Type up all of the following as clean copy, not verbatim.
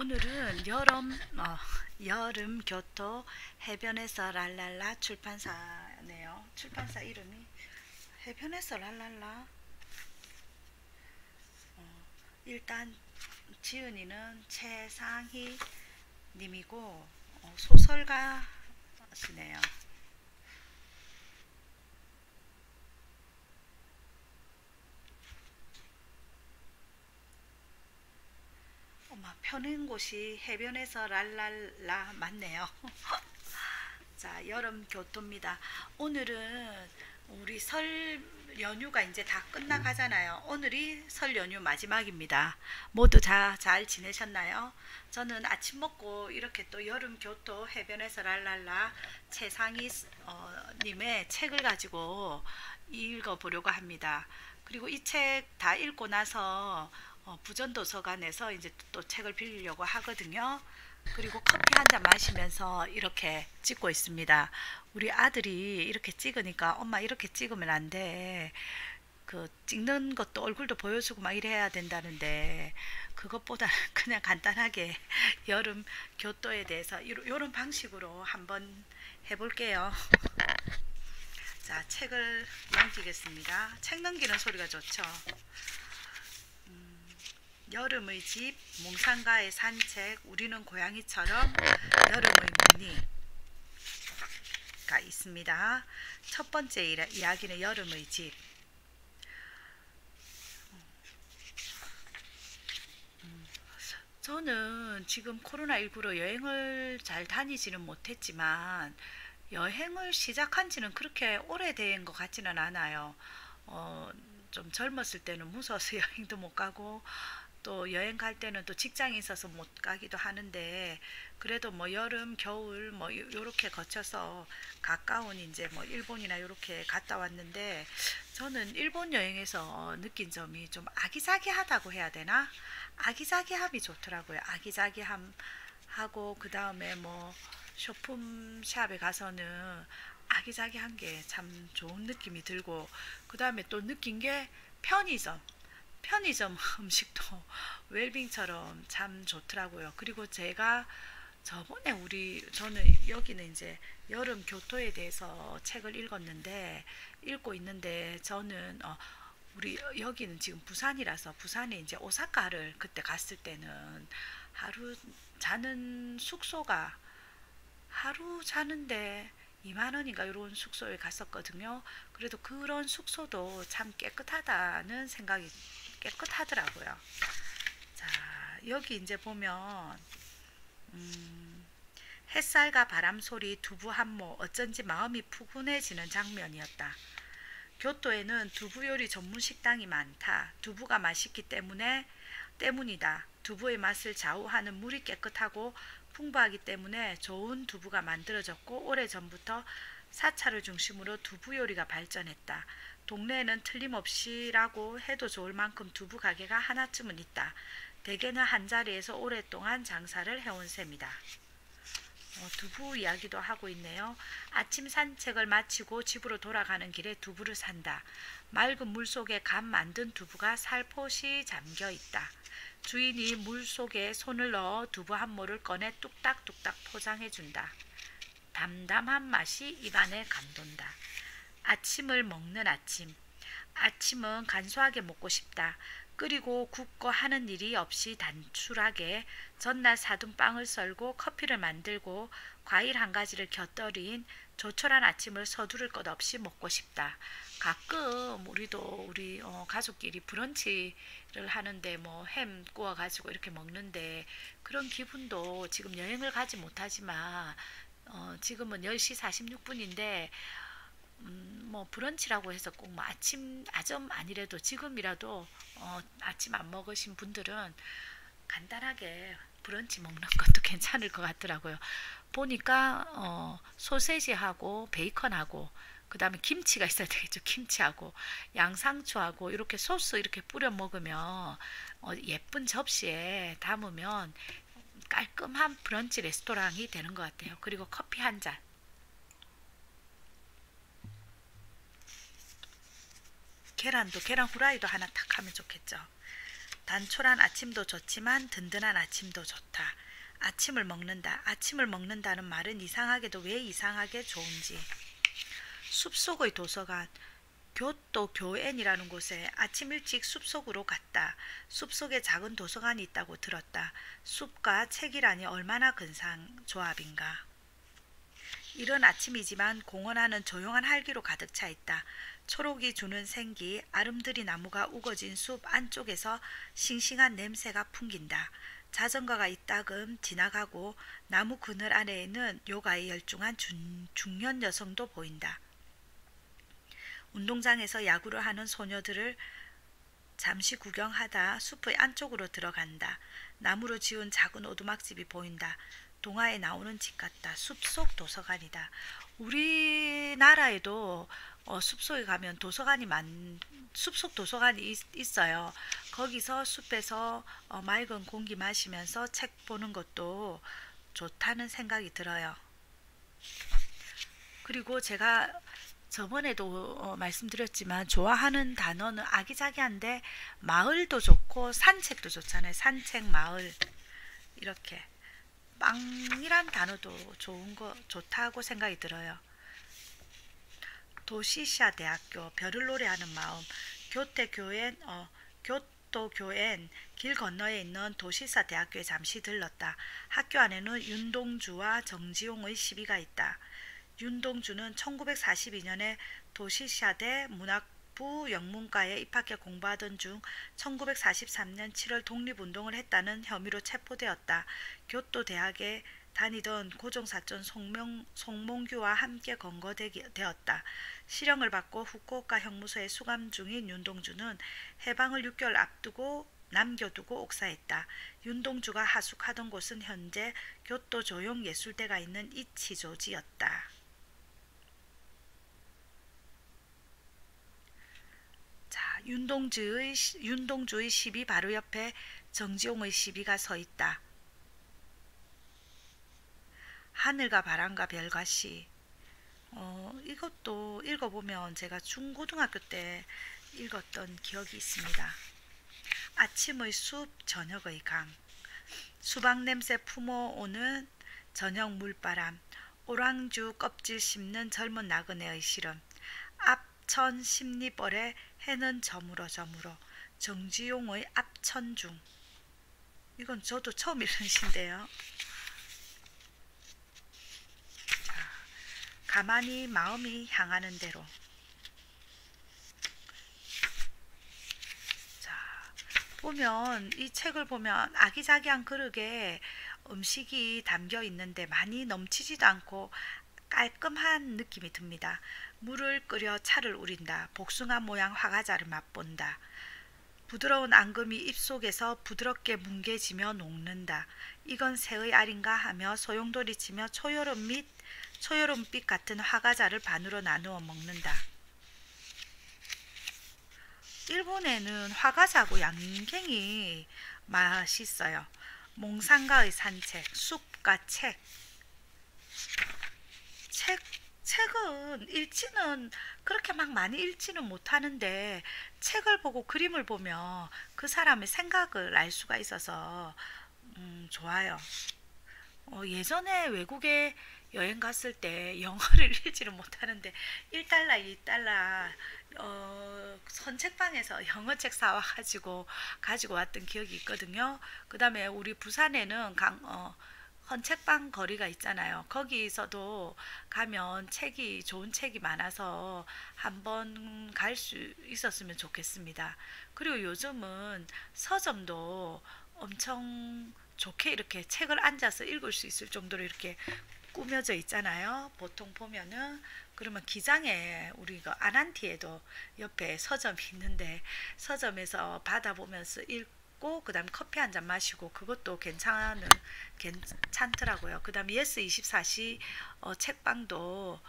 오늘은 여름 교토 해변에서 랄랄라 출판사네요. 출판사 이름이 해변에서 랄랄라. 일단 지은이는 최상희 님이고 소설가시네요. 펴는 곳이 해변에서 랄랄라 맞네요. 자, 여름 교토입니다. 오늘은 우리 설 연휴가 이제 다 끝나가잖아요. 오늘이 설 연휴 마지막입니다. 모두 잘 지내셨나요? 저는 아침 먹고 이렇게 또 여름 교토 해변에서 랄랄라 최상희 님의 책을 가지고 읽어보려고 합니다. 그리고 이 책 다 읽고 나서 부전도서관에서 이제 또 책을 빌리려고 하거든요. 그리고 커피 한 잔 마시면서 이렇게 찍고 있습니다. 우리 아들이 이렇게 찍으니까 엄마 이렇게 찍으면 안 돼. 그 찍는 것도 얼굴도 보여주고 막 이래야 된다는데 그것보다는 그냥 간단하게 여름 교토에 대해서 이런 방식으로 한번 해볼게요. 자, 책을 넘기겠습니다. 책 넘기는 소리가 좋죠. 여름의 집, 몽상가의 산책, 우리는 고양이처럼 여름의 무늬가 있습니다. 첫 번째 이야기는 여름의 집. 저는 지금 코로나19로 여행을 잘 다니지는 못했지만 여행을 시작한 지는 그렇게 오래된 것 같지는 않아요. 좀 젊었을 때는 무서워서 여행도 못 가고 또 여행 갈 때는 또 직장이 있어서 못 가기도 하는데 그래도 뭐 여름, 겨울 뭐 요렇게 거쳐서 가까운 이제 뭐 일본이나 요렇게 갔다 왔는데 저는 일본 여행에서 느낀 점이 좀 아기자기하다고 해야 되나? 아기자기함이 좋더라고요. 아기자기함 하고 그 다음에 뭐 쇼품샵에 가서는 아기자기한 게 참 좋은 느낌이 들고 그 다음에 또 느낀 게 편의점 음식도 웰빙처럼 참 좋더라고요. 그리고 제가 저번에 저는 여기는 이제 여름 교토에 대해서 책을 읽고 있는데 저는 우리 여기는 지금 부산이라서 부산에 이제 오사카를 그때 갔을 때는 하루 자는데 2만 원인가 이런 숙소에 갔었거든요. 그래도 그런 숙소도 참 깨끗하더라고요. 자, 여기 이제 보면 햇살과 바람 소리, 두부 한모, 어쩐지 마음이 푸근해지는 장면이었다. 교토에는 두부 요리 전문 식당이 많다. 두부가 맛있기 때문이다. 두부의 맛을 좌우하는 물이 깨끗하고 풍부하기 때문에 좋은 두부가 만들어졌고 오래전부터 사찰을 중심으로 두부 요리가 발전했다. 동네에는 틀림없이라고 해도 좋을 만큼 두부 가게가 하나쯤은 있다. 대개는 한자리에서 오랫동안 장사를 해온 셈이다. 두부 이야기도 하고 있네요. 아침 산책을 마치고 집으로 돌아가는 길에 두부를 산다. 맑은 물속에 간 만든 두부가 살포시 잠겨 있다. 주인이 물속에 손을 넣어 두부 한 모를 꺼내 뚝딱뚝딱 포장해준다. 담담한 맛이 입안에 감돈다. 아침을 먹는 아침. 아침은 간소하게 먹고 싶다. 끓이고 굽고 하는 일이 없이 단출하게 전날 사둔 빵을 썰고 커피를 만들고 과일 한 가지를 곁들인 조촐한 아침을 서두를 것 없이 먹고 싶다. 가끔 우리 가족끼리 브런치를 하는데 뭐 햄 구워가지고 이렇게 먹는데 그런 기분도 지금 여행을 가지 못하지만 지금은 10시 46분인데 뭐 브런치라고 해서 꼭 뭐 아점 아니래도 지금이라도 아침 안 먹으신 분들은 간단하게 브런치 먹는 것도 괜찮을 것 같더라고요. 보니까 소세지하고 베이컨하고 그 다음에 김치가 있어야 되겠죠. 김치하고 양상추하고 이렇게 소스 이렇게 뿌려 먹으면 예쁜 접시에 담으면 깔끔한 브런치 레스토랑이 되는 것 같아요. 그리고 커피 한 잔. 계란 후라이도 하나 탁 하면 좋겠죠. 단촐한 아침도 좋지만 든든한 아침도 좋다. 아침을 먹는다. 아침을 먹는다는 말은 이상하게도 왜 이상하게 좋은지. 숲속의 도서관, 교토 교엔이라는 곳에 아침 일찍 숲속으로 갔다. 숲속에 작은 도서관이 있다고 들었다. 숲과 책이라니 얼마나 근사한 조합인가. 이른 아침이지만 공원 안은 조용한 활기로 가득 차 있다. 초록이 주는 생기, 아름드리 나무가 우거진 숲 안쪽에서 싱싱한 냄새가 풍긴다. 자전거가 이따금 지나가고 나무 그늘 아래에는 요가에 열중한 중년 여성도 보인다. 운동장에서 야구를 하는 소녀들을 잠시 구경하다 숲의 안쪽으로 들어간다. 나무로 지은 작은 오두막집이 보인다. 동화에 나오는 집 같다. 숲속 도서관이다. 우리나라에도 숲속에 가면 숲속 도서관이 있어요. 거기서 숲에서 맑은 공기 마시면서 책 보는 것도 좋다는 생각이 들어요. 그리고 제가 저번에도 말씀드렸지만 좋아하는 단어는 아기자기한데 마을도 좋고 산책도 좋잖아요. 산책, 마을 이렇게 빵이란 단어도 좋다고 생각이 들어요. 도시샤 대학교, 별을 노래하는 마음, 교토 교엔 길 건너에 있는 도시사 대학교에 잠시 들렀다. 학교 안에는 윤동주와 정지용의 시비가 있다. 윤동주는 1942년에 도시샤대 문학부 영문과에 입학해 공부하던 중 1943년 7월 독립운동을 했다는 혐의로 체포되었다. 교토 대학에 다니던 고종사촌 송몽규와 함께 검거되었다. 실형을 받고 후쿠오카 형무소에 수감 중인 윤동주는 해방을 6개월 앞두고 남겨두고 옥사했다. 윤동주가 하숙하던 곳은 현재 교토 조용예술대가 있는 이치조지였다. 자, 윤동주의 시비 바로 옆에 정지용의 시비가 서 있다. 하늘과 바람과 별과 시. 이것도 읽어보면 제가 중고등학교 때 읽었던 기억이 있습니다. 아침의 숲, 저녁의 강. 수박 냄새 품어오는 저녁 물바람. 오랑주 껍질 씹는 젊은 나그네의 시름. 앞천 십리벌에 해는 저물어. 정지용의 앞천중. 이건 저도 처음 읽은 시인데요. 가만히 마음이 향하는 대로. 자, 보면 이 책을 보면 아기자기한 그릇에 음식이 담겨 있는데 많이 넘치지도 않고 깔끔한 느낌이 듭니다. 물을 끓여 차를 우린다. 복숭아 모양 화과자를 맛본다. 부드러운 앙금이 입속에서 부드럽게 뭉개지며 녹는다. 이건 새의 알인가 하며 소용돌이치며 초여름빛 같은 화과자를 반으로 나누어 먹는다. 일본에는 화과자하고 양갱이 맛있어요. 몽상가의 산책, 숲과 책은 읽지는 그렇게 막 많이 읽지는 못하는데 책을 보고 그림을 보면 그 사람의 생각을 알 수가 있어서 좋아요. 예전에 외국에 여행 갔을 때 영어를 읽지를 못하는데 1달러, 2달러 선책방에서 영어책 사와가지고 가지고 왔던 기억이 있거든요. 그 다음에 우리 부산에는 헌책방 거리가 있잖아요. 거기서도 가면 좋은 책이 많아서 한번 갈 수 있었으면 좋겠습니다. 그리고 요즘은 서점도 엄청 좋게 이렇게 책을 앉아서 읽을 수 있을 정도로 이렇게 꾸며져 있잖아요. 보통 보면은 그러면 기장에 우리가 아난티에도 옆에 서점이 있는데 서점에서 받아보면서 읽고 그 다음 커피 한 잔 마시고 그것도 괜찮더라고요. 그 다음 예스24시 책방도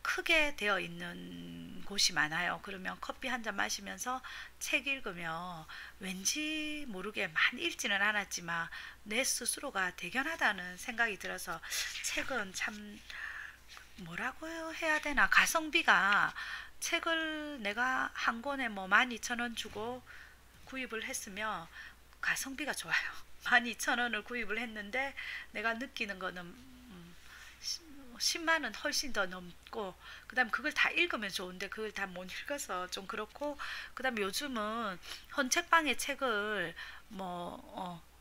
크게 되어 있는 곳이 많아요. 그러면 커피 한 잔 마시면서 책 읽으면 왠지 모르게 많이 읽지는 않았지만 내 스스로가 대견하다는 생각이 들어서 책은 참 뭐라고 해야 되나 가성비가 책을 내가 한 권에 뭐 12,000원 주고 구입을 했으면 가성비가 좋아요. 12,000원을 구입을 했는데 내가 느끼는 거는 10만 원 훨씬 더 넘고, 그 다음 그걸 다 읽으면 좋은데 그걸 다 못 읽어서 좀 그렇고, 그 다음 요즘은 헌책방에 책을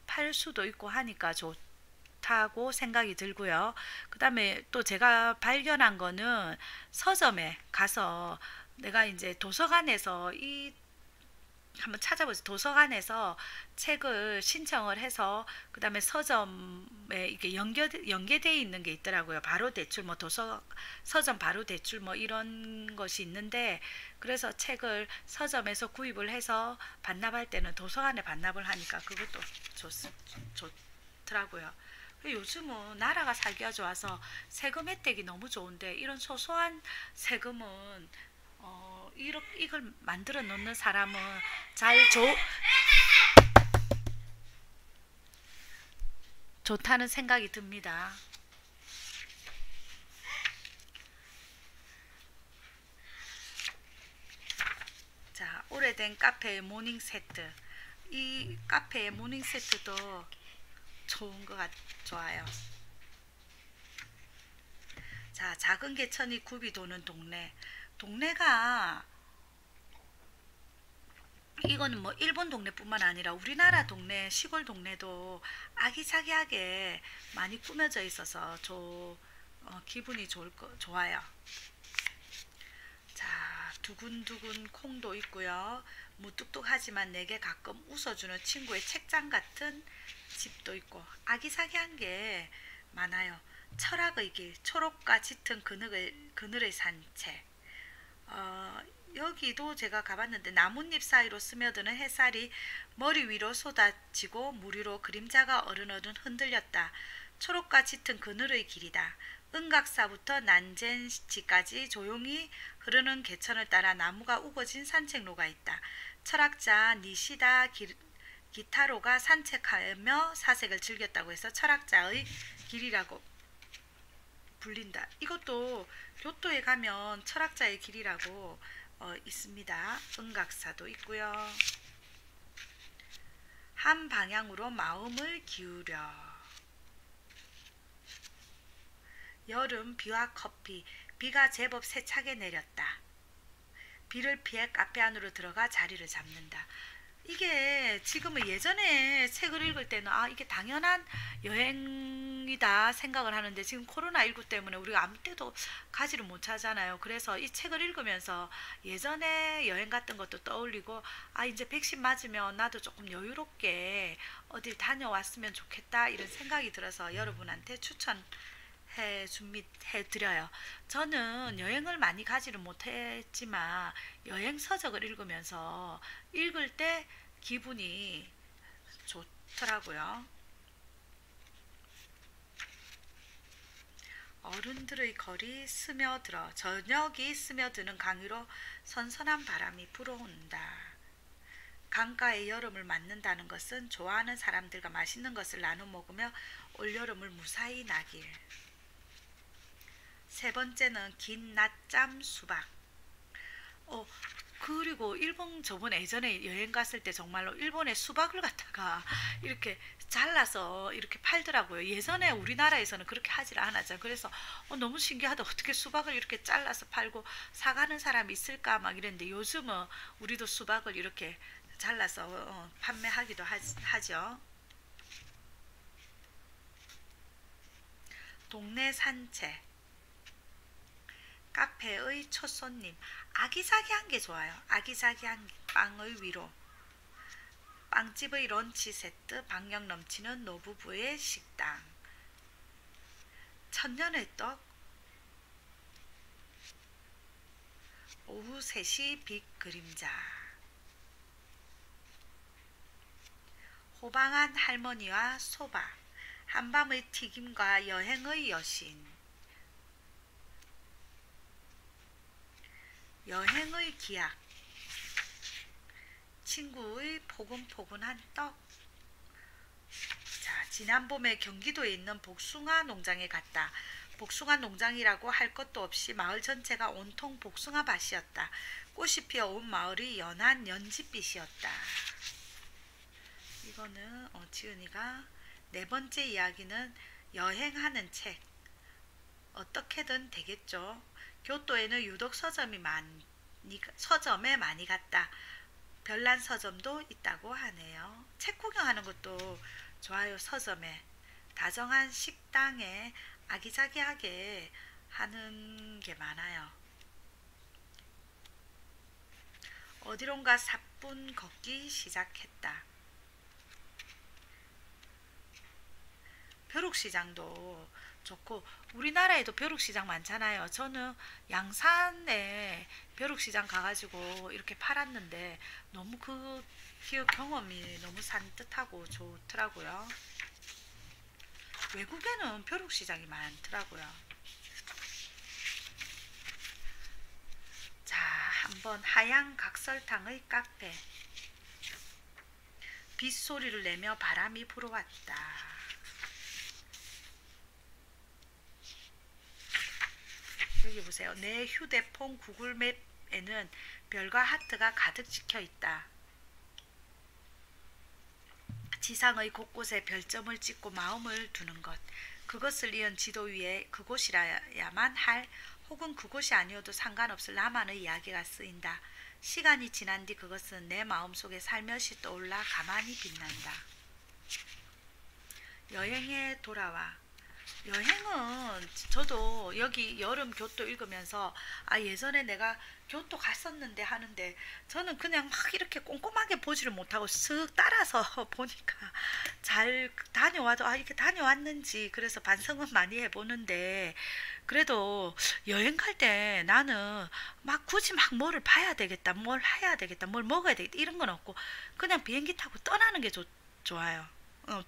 팔 수도 있고 하니까 좋다고 생각이 들고요. 그 다음에 또 제가 발견한 거는 서점에 가서 내가 이제 도서관에서 한번 찾아보세요. 도서관에서 책을 신청을 해서 그 다음에 서점에 이게 연계되어 있는 게 있더라고요. 바로 대출 서점 바로 대출 이런 것이 있는데, 그래서 책을 서점에서 구입을 해서 반납할 때는 도서관에 반납을 하니까 그것도 좋더라고요. 요즘은 나라가 살기가 좋아서 세금 혜택이 너무 좋은데, 이런 소소한 세금은 이걸 만들어 놓는 사람은 좋다는 생각이 듭니다. 자, 오래된 카페의 모닝 세트. 이 카페의 모닝 세트도 좋아요. 자, 작은 개천이 굽이 도는 동네가 이거는 일본 동네뿐만 아니라 우리나라 동네, 시골 동네도 아기자기하게 많이 꾸며져 있어서 기분이 좋아요. 자, 두근두근 콩도 있고요. 무뚝뚝하지만 내게 가끔 웃어주는 친구의 책장 같은 집도 있고, 아기자기한 게 많아요. 철학의 길, 초록과 짙은 그늘의 산책. 여기도 제가 가봤는데, 나뭇잎 사이로 스며드는 햇살이 머리 위로 쏟아지고 물 위로 그림자가 어른어른 흔들렸다. 초록과 짙은 그늘의 길이다. 은각사부터 난젠시까지 조용히 흐르는 개천을 따라 나무가 우거진 산책로가 있다. 철학자 니시다 기타로가 산책하며 사색을 즐겼다고 해서 철학자의 길이라고 불린다. 이것도 교토에 가면 철학자의 길이라고 있습니다. 은각사도 있고요. 한 방향으로 마음을 기울여. 여름 비와 커피. 비가 제법 세차게 내렸다. 비를 피해 카페 안으로 들어가 자리를 잡는다. 이게 지금은, 예전에 책을 읽을 때는 이게 당연한 여행이다 생각을 하는데, 지금 코로나19 때문에 우리가 아무 때도 가지를 못하잖아요. 그래서 이 책을 읽으면서 예전에 여행 갔던 것도 떠올리고, 이제 백신 맞으면 나도 조금 여유롭게 어딜 다녀왔으면 좋겠다 이런 생각이 들어서 여러분한테 해드려요. 저는 여행을 많이 가지를 못했지만 여행 서적을 읽으면서 읽을 때 기분이 좋더라고요. 어른들의 거리 스며들어. 저녁이 스며드는 강위로 선선한 바람이 불어온다. 강가의 여름을 맞는다는 것은 좋아하는 사람들과 맛있는 것을 나눠 먹으며 올여름을 무사히 나길. 세 번째는 긴 낮잠 수박. 그리고 일본, 저번에 예전에 여행 갔을 때 정말로 일본의 수박을 갖다가 이렇게 잘라서 이렇게 팔더라고요. 예전에 우리나라에서는 그렇게 하질 않았죠. 그래서 너무 신기하다. 어떻게 수박을 이렇게 잘라서 팔고 사가는 사람이 있을까 막 이랬는데, 요즘은 우리도 수박을 이렇게 잘라서 판매하기도 하죠. 동네 산책. 카페의 첫 손님. 아기자기한 게 좋아요. 아기자기한 빵의 위로. 빵집의 런치 세트. 박력 넘치는 노부부의 식당. 천년의 떡. 오후 3시 빛 그림자. 호방한 할머니와 소바. 한밤의 튀김과 여행의 여신. 여행의 기약. 친구의 포근포근한 떡. 자, 지난 봄에 경기도에 있는 복숭아 농장에 갔다. 복숭아 농장이라고 할 것도 없이 마을 전체가 온통 복숭아 밭이었다. 꽃이 피어 온 마을이 연한 연지빛이었다. 이거는 지은이가 네 번째 이야기는 여행하는 책. 어떻게든 되겠죠. 교토에는 유독 서점에 많이 갔다. 별난 서점도 있다고 하네요. 책 구경하는 것도 좋아요. 서점에 다정한 식당에 아기자기하게 하는 게 많아요. 어디론가 사뿐 걷기 시작했다. 벼룩시장도 좋고 우리나라에도 벼룩시장 많잖아요. 저는 양산에 벼룩시장 가가지고 이렇게 팔았는데 너무 그 경험이 너무 산뜻하고 좋더라고요. 외국에는 벼룩시장이 많더라고요. 자, 한번 하양 각설탕의 카페. 빗소리를 내며 바람이 불어왔다. 여기 보세요. 내 휴대폰 구글맵에는 별과 하트가 가득 찍혀 있다. 지상의 곳곳에 별점을 찍고 마음을 두는 것. 그것을 이은 지도 위에 그곳이라야만 할 혹은 그곳이 아니어도 상관없을 나만의 이야기가 쓰인다. 시간이 지난 뒤 그것은 내 마음속에 살며시 떠올라 가만히 빛난다. 여행에 돌아와. 여행은 저도 여기 여름 교토 읽으면서 예전에 내가 교토 갔었는데 하는데 저는 그냥 막 이렇게 꼼꼼하게 보지를 못하고 쓱 따라서 보니까 잘 다녀와도 이렇게 다녀왔는지 그래서 반성은 많이 해보는데 그래도 여행 갈 때 나는 막 굳이 막 뭐를 봐야 되겠다 뭘 해야 되겠다 뭘 먹어야 되겠다 이런 건 없고 그냥 비행기 타고 떠나는 게 좋아요.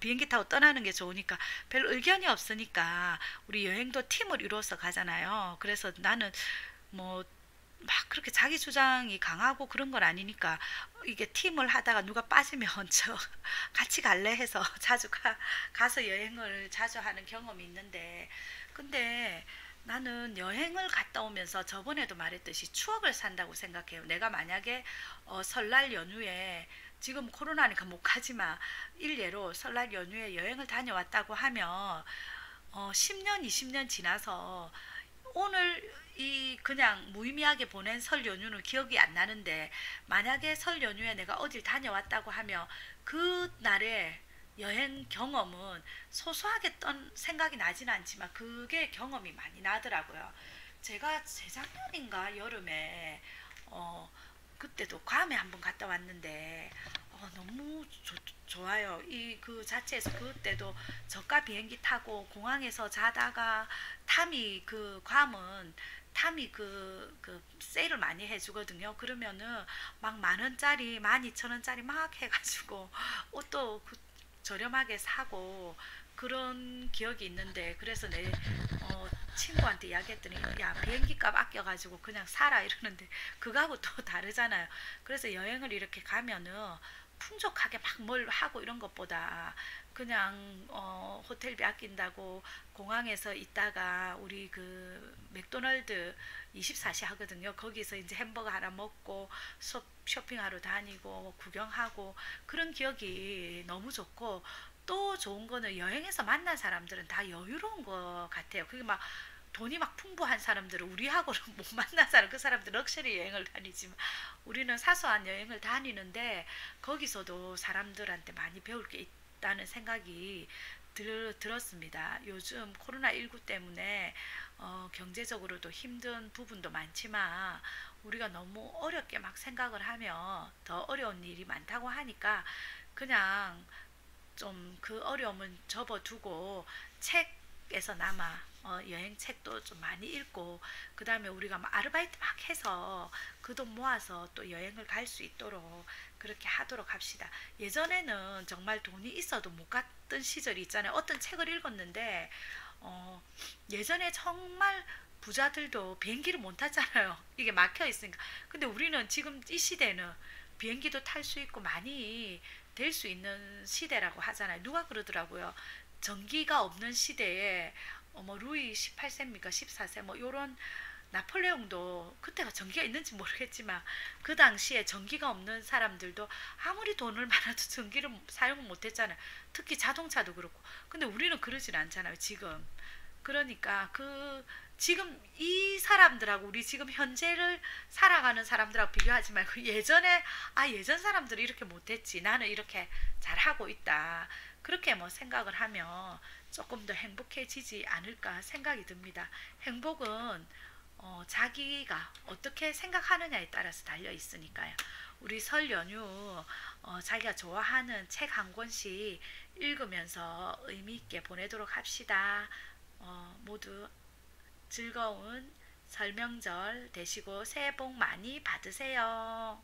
비행기 타고 떠나는 게 좋으니까 별 의견이 없으니까 우리 여행도 팀을 이루어서 가잖아요. 그래서 나는 뭐 막 그렇게 자기 주장이 강하고 그런 건 아니니까 이게 팀을 하다가 누가 빠지면 저 같이 갈래 해서 자주 가서 여행을 자주 하는 경험이 있는데 근데 나는 여행을 갔다 오면서 저번에도 말했듯이 추억을 산다고 생각해요. 내가 만약에 설날 연휴에 지금 코로나니까 못 가지만 일례로 설날 연휴에 여행을 다녀왔다고 하면 10년, 20년 지나서 오늘 이 그냥 무의미하게 보낸 설 연휴는 기억이 안 나는데 만약에 설 연휴에 내가 어딜 다녀왔다고 하면 그 날의 여행 경험은 소소하게 생각이 나진 않지만 그게 경험이 많이 나더라고요. 제가 재작년인가 여름에 그때도 괌에 한번 갔다 왔는데 너무 좋아요. 이 그 자체에서 그때도 저가 비행기 타고 공항에서 자다가 탐이 그 괌은 탐이 그 세일을 많이 해주거든요. 그러면은 막 10,000원짜리 12,000원짜리 막 해가지고 옷도 저렴하게 사고 그런 기억이 있는데 그래서 내 친구한테 이야기했더니 야 비행기 값 아껴가지고 그냥 살아 이러는데 그거하고 또 다르잖아요. 그래서 여행을 이렇게 가면은 풍족하게 막 뭘 하고 이런 것보다 그냥 호텔비 아낀다고 공항에서 있다가 우리 그 맥도날드 24시 하거든요. 거기서 이제 햄버거 하나 먹고 쇼핑하러 다니고 구경하고 그런 기억이 너무 좋고 또 좋은 거는 여행에서 만난 사람들은 다 여유로운 것 같아요. 그게 막 돈이 막 풍부한 사람들은 우리하고는 못 만난 사람 그 사람들 럭셔리 여행을 다니지만 우리는 사소한 여행을 다니는데 거기서도 사람들한테 많이 배울 게 있다는 생각이 들었습니다. 요즘 코로나19 때문에 경제적으로도 힘든 부분도 많지만 우리가 너무 어렵게 막 생각을 하면 더 어려운 일이 많다고 하니까 그냥 좀 그 어려움은 접어두고 책에서나마 여행 책도 좀 많이 읽고 그 다음에 우리가 막 아르바이트 막 해서 그 돈 모아서 또 여행을 갈 수 있도록 그렇게 하도록 합시다. 예전에는 정말 돈이 있어도 못 갔던 시절이 있잖아요. 어떤 책을 읽었는데 예전에 정말 부자들도 비행기를 못 탔잖아요. 이게 막혀 있으니까. 근데 우리는 지금 이 시대는 비행기도 탈 수 있고 많이 될 수 있는 시대라고 하잖아요. 누가 그러더라고요. 전기가 없는 시대에 뭐 루이 18세입니까 14세 뭐 요런 나폴레옹도 그때가 전기가 있는지 모르겠지만 그 당시에 전기가 없는 사람들도 아무리 돈을 많아도 전기를 사용을 못했잖아요. 특히 자동차도 그렇고. 근데 우리는 그러진 않잖아요. 지금. 그러니까 지금 이 사람들하고 우리 지금 현재를 살아가는 사람들하고 비교하지 말고 예전에 예전 사람들이 이렇게 못했지 나는 이렇게 잘하고 있다 그렇게 뭐 생각을 하면 조금 더 행복해지지 않을까 생각이 듭니다. 행복은 자기가 어떻게 생각하느냐에 따라서 달려 있으니까요. 우리 설 연휴 자기가 좋아하는 책 한 권씩 읽으면서 의미 있게 보내도록 합시다. 모두 즐거운 설명절 되시고 새해 복 많이 받으세요.